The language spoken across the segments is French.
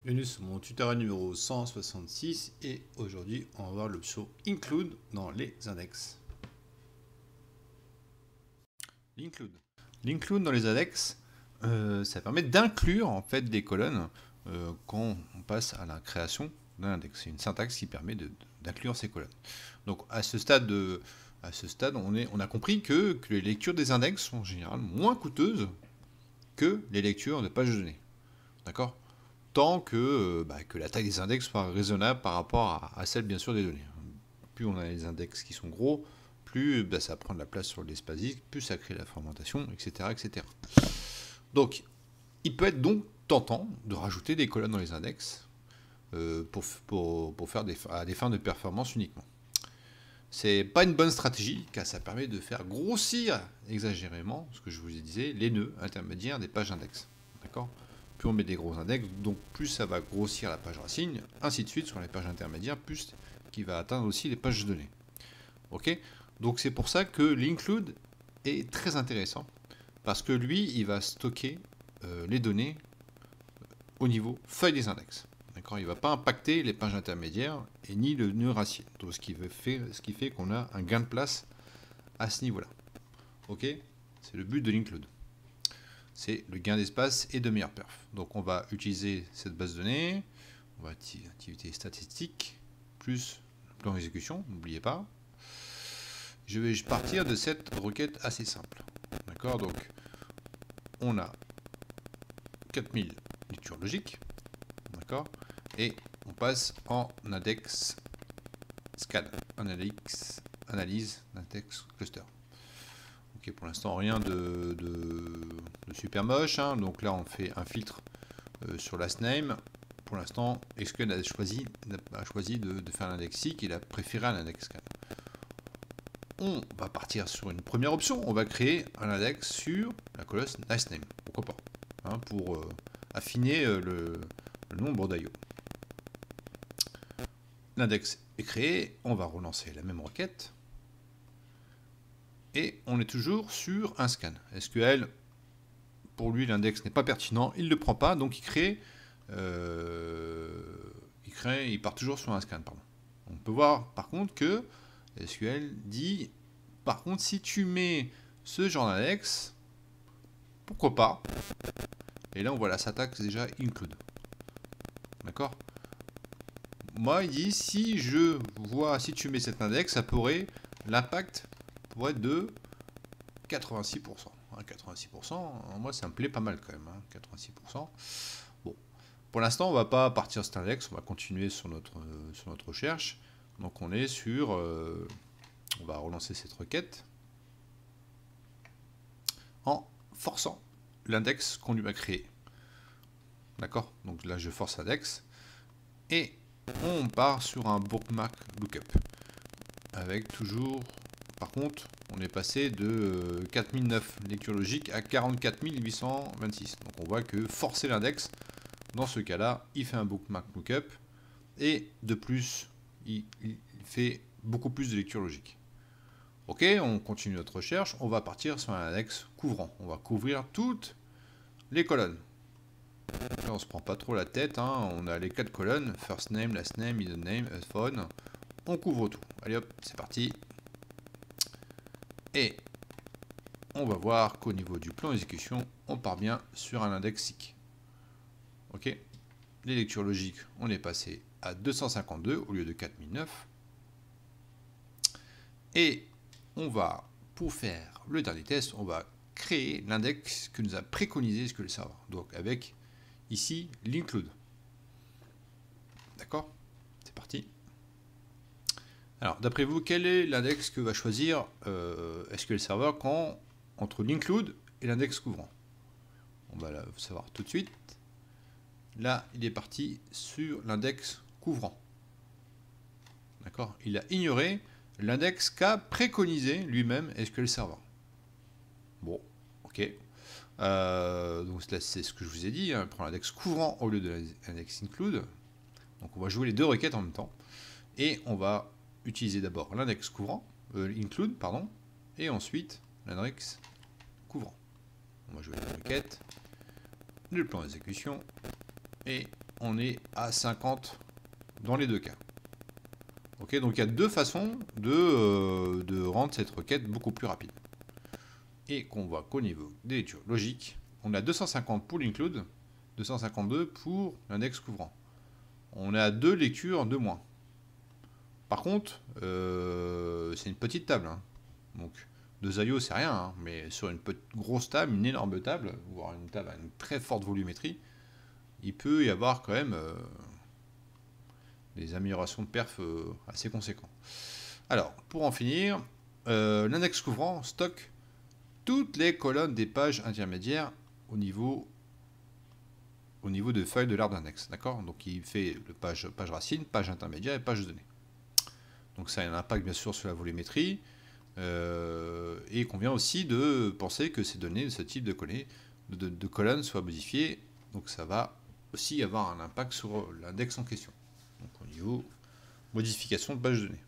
Bienvenue sur mon tutoriel numéro 166 et aujourd'hui on va voir l'option include dans les index. L'include dans les index, ça permet d'inclure en fait des colonnes quand on passe à la création d'un index. C'est une syntaxe qui permet d'inclure ces colonnes. Donc à ce stade, on a compris que les lectures des index sont en général moins coûteuses que les lectures de pages de données. D'accord ? Tant que la taille des index soit raisonnable par rapport à celle bien sûr des données. Plus on a des index qui sont gros, plus ça prend de la place sur l'espace disque, plus ça crée la fragmentation, etc., etc. Donc, il peut être donc tentant de rajouter des colonnes dans les index pour faire à des fins de performance uniquement. C'est pas une bonne stratégie, car ça permet de faire grossir exagérément, ce que je vous disais, les nœuds intermédiaires des pages index. D'accord ? Plus on met des gros index, donc plus ça va grossir la page racine, ainsi de suite sur les pages intermédiaires, plus qui va atteindre aussi les pages de données. Ok ? Donc c'est pour ça que l'include est très intéressant, parce que lui, il va stocker les données au niveau feuille des index. D'accord ? Il ne va pas impacter les pages intermédiaires et ni le nœud racine. Donc ce qui fait qu'on a un gain de place à ce niveau-là. Ok ? C'est le but de l'include. C'est le gain d'espace et de meilleure perf. Donc on va utiliser cette base de données, on va activité statistique, plus le plan d'exécution, n'oubliez pas. Je vais partir de cette requête assez simple. D'accord, donc on a 4000 lectures logiques, d'accord, et on passe en index scan, analyse d'index cluster. Ok, pour l'instant rien de super moche, hein. Donc là on fait un filtre sur last name. Pour l'instant, SQL a choisi de faire l'indexique, il a préféré un index scan. On va partir sur une première option, on va créer un index sur la colonne last name, pourquoi pas, hein, pour affiner le nombre d'IO. L'index est créé, on va relancer la même requête. Et on est toujours sur un scan. SQL, pour lui, l'index n'est pas pertinent, il ne le prend pas, donc il part toujours sur un scan. Pardon. On peut voir par contre que SQL dit, par contre, si tu mets ce genre d'index, pourquoi pas? Et là, on voit la syntaxe déjà include. D'accord? Moi, il dit, si tu mets cet index, ça pourrait, l'impact pourrait être de 86%. 86%, moi ça me plaît pas mal quand même, hein, 86%. Bon, pour l'instant on va pas partir de cet index, on va continuer sur notre recherche. Donc on est sur, on va relancer cette requête en forçant l'index qu'on lui a créé. D'accord? Donc là je force l'index et on part sur un bookmark lookup avec toujours. Par contre, on est passé de 4009 lectures logiques à 44 826. Donc on voit que forcer l'index, dans ce cas-là, il fait un bookmark lookup et de plus, il fait beaucoup plus de lectures logiques. Ok, on continue notre recherche, on va partir sur un index couvrant. On va couvrir toutes les colonnes. Là, on se prend pas trop la tête, hein. On a les 4 colonnes, first name, last name, middle name, phone. On couvre tout. Allez hop, c'est parti. Et on va voir qu'au niveau du plan d'exécution, on part bien sur un index SIC. Ok. Les lectures logiques, on est passé à 252 au lieu de 4009. Et on va, pour faire le dernier test, on va créer l'index que nous a préconisé SQL Server. Donc avec ici l'include. D'accord? C'est parti. Alors, d'après vous, quel est l'index que va choisir SQL Server entre l'include et l'index couvrant? On va le savoir tout de suite. Là, il est parti sur l'index couvrant. D'accord? Il a ignoré l'index qu'a préconisé lui-même SQL Server. Bon, ok. Donc c'est ce que je vous ai dit, hein, on prend l'index couvrant au lieu de l'index include. Donc on va jouer les deux requêtes en même temps. Et on va utiliser d'abord l'index couvrant, include, pardon, et ensuite l'index couvrant. On va jouer la requête, le plan d'exécution, et on est à 50 dans les deux cas. Ok, donc il y a deux façons de rendre cette requête beaucoup plus rapide. Et qu'on voit qu'au niveau des lectures logiques, on a 250 pour l'include, 252 pour l'index couvrant. On a deux lectures de moins. Par contre, c'est une petite table. Hein. Donc, 2 IO, c'est rien, hein, mais sur une grosse table, une énorme table, voire une table à une très forte volumétrie, il peut y avoir quand même des améliorations de perf assez conséquentes. Alors, pour en finir, l'index couvrant stocke toutes les colonnes des pages intermédiaires au niveau de feuilles de l'arbre d'index. D'accord? Donc, il fait le page racine, page intermédiaire et page de données. Donc, ça a un impact bien sûr sur la volumétrie. Et il convient aussi de penser que ces données, ce type de colonnes soient modifiées. Donc ça va aussi avoir un impact sur l'index en question. Donc au niveau modification de page de données.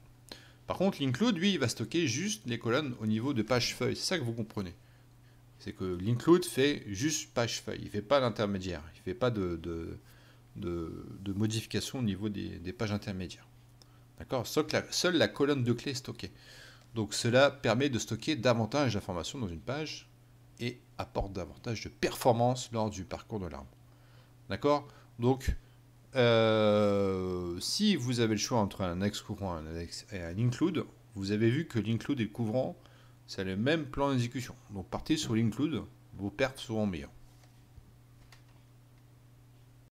Par contre, l'include, lui, il va stocker juste les colonnes au niveau de page feuille. C'est ça que vous comprenez. C'est que l'include fait juste page feuille. Il ne fait pas d'intermédiaire. Il ne fait pas de modification au niveau des pages intermédiaires. D'accord? Seule la colonne de clé est stockée. Donc cela permet de stocker davantage d'informations dans une page et apporte davantage de performance lors du parcours de l'arbre. D'accord? Donc, si vous avez le choix entre un index couvrant et un include, vous avez vu que l'include et le couvrant, c'est le même plan d'exécution. Donc partez sur l'include, vos perfs seront meilleurs.